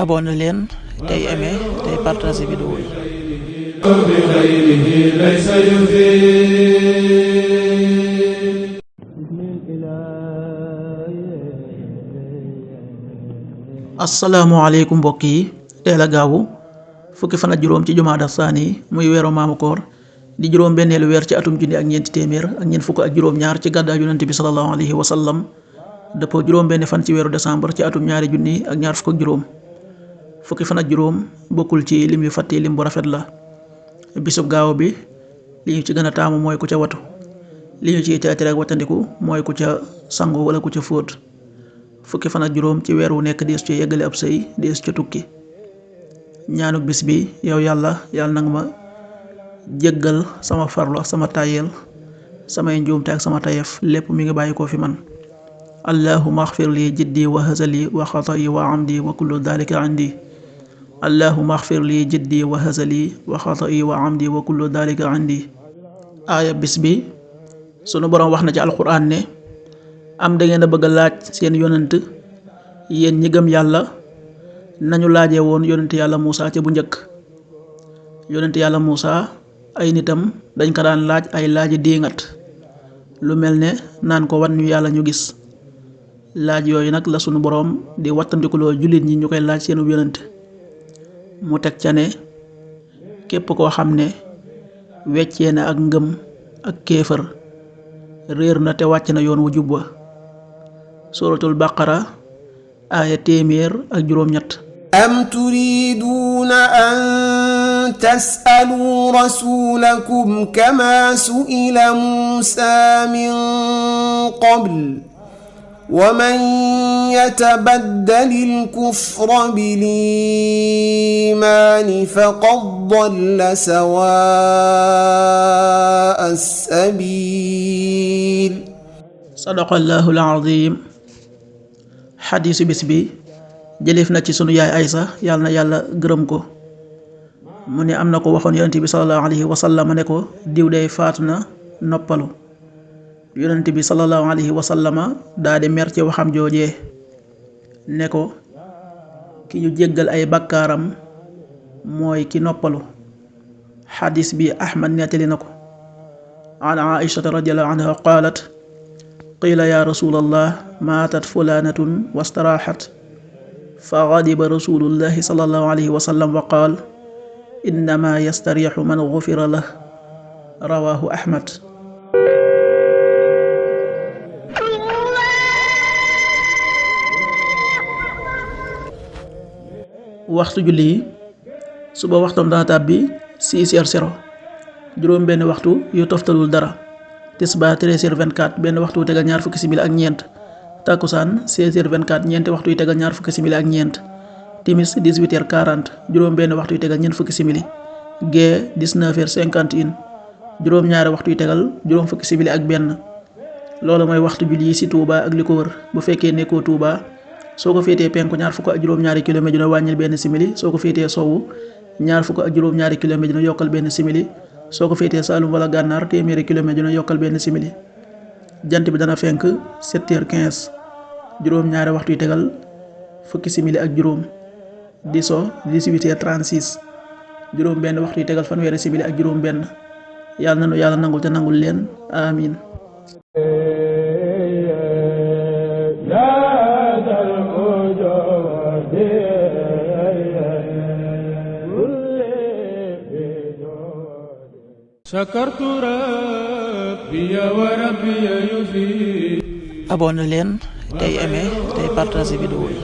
abonné leen tey aimé tey partagé vidéo yi. asalaamaaleykum mbokk yi, teel a gaawu fukki fan ak juróom ci jumaada saani muy weeru maamu koor di juróom benneelu weer ci atum junni ak ñeenti téeméer ak ñeent fukk ak juróom ñaar ci gàddaay yonent bi sallallahu alayhi wa sallam dëppoo juróom benn fan ci weeru décembre ci atum ñaari junni ak ñaar fukk ak juróom. fukki fan ak juróom bokkul ci lim yu fàtti lim bu rafet la. bisub gaaw bi li ñu ci gën a taamu mooy ku ca watu, li ñu ciy teetare ak wattandiku mooy ku ca sangu wala ku ca fóot. fukki fan ak juróom ci weer wu nekk dees ci yeggale ab sëy, dees ca tukki. ñaanuk bis bi, yow yàlla nanga ma jéggal sama farlu ak sama tàyyeel, samay njuumte ak sama tayef lépp mi ngi bàyyi ko fi man. allahumma axfir li jiddi wa hazali wa xata'i wa amdi wa kullu dalika indi. allahumma axfir li jiddi wa hazali wa xata'i wa amdi wa kullu dalika indi. aaya bis bi, sunu boroom wax na ci alquran ne am da ngeen a bëgg a laaj seen yonent yéen ñi gëm yàlla nañu laajee woon yonent yàlla Muusa ca bu njëkk. yonent yàlla Muusa ay nitam dañ ko daan laaj ay laaji diingat, lu mel ne naan ko wan ñu yàlla ñu gis. laaj yooyu nag la sunu boroom di wattandikuloo jullit ñi ñu koy laaj seenu yonent. mu teg ca ne képp koo xam ne weccee na ak ngëm ak kéefër réer na te wàcc na yoon wu jub wa. suratul baqara aaya 100 am turiduuna an tasalu rasulakum kama su'ila Musa min qabl wa man yatabaddalil kufra bil iimaani faqad dalla sawaa'a as-sabiil. sadaqallahul aziim. xadiisu bis bi jëleef na ci sunu yaay Aysa, yàlla na yàlla gërëm ko, mu ne am na ko waxoon yonent bi sallallahu alayhi wa sallam ne ko diw day faatu na noppalu. yonent bi sallallahu alayhi wa sallama daa di mer ci waxam joojee ne ko ki ñu jéggal ay bakkaaram mooy ki noppalu. xadis bi Ahmad nettali na ko. an Aishata radiyallahu anha qaalat qiila ya rasulallah maatat fulanatun wastaraaxat fa gadiba rasulullahi sallallahu alayhi wa sallam wa qaal innama yastarixu man gufira lah. rawaahu Ahmad. waxtu julli yi suba waxtoom dana tàbbi 6h00, juróom benn waxtu yu toftalul dara. tisbaar 13h24, benn waxtu yu tegal ñaar fukki simili ak ñeent. takkusaan 16h24, ñeenti waxtu yu tegal ñaar fukki simili ak ñeent. timis 18h40, juróom benn waxtu yu tegal ñeent fukki simili. gee 19h51, juróom ñaari waxtu yu tegal juróom fukki simili ak benn. loolu mooy waxtu julli yi ci Touba ak li ko wër. bu fekkee nekkoo Touba, soo ko féetee penku ñaar fukk ak juróom-ñaari kilomètre dina wàññil benn simili. soo ko féetee sowwu ñaar fukk ak juróom-ñaari kilomètre dina yokkal benn simili. soo ko féetee Saalum wala Gànnaar téeméeri kilomètre dina yokkal benn simili. jant bi dana fenk 7h15, juróom-ñaari waxtu yu tegal fukki simili ak juróom. di so 18h36, juróom benn waxtu yu tegal fanweeri simili ak juróom benn. yàlla na nu yàlla nangul te nangul leen amin. abonné leen tey aimé tey partagé vidéo yi.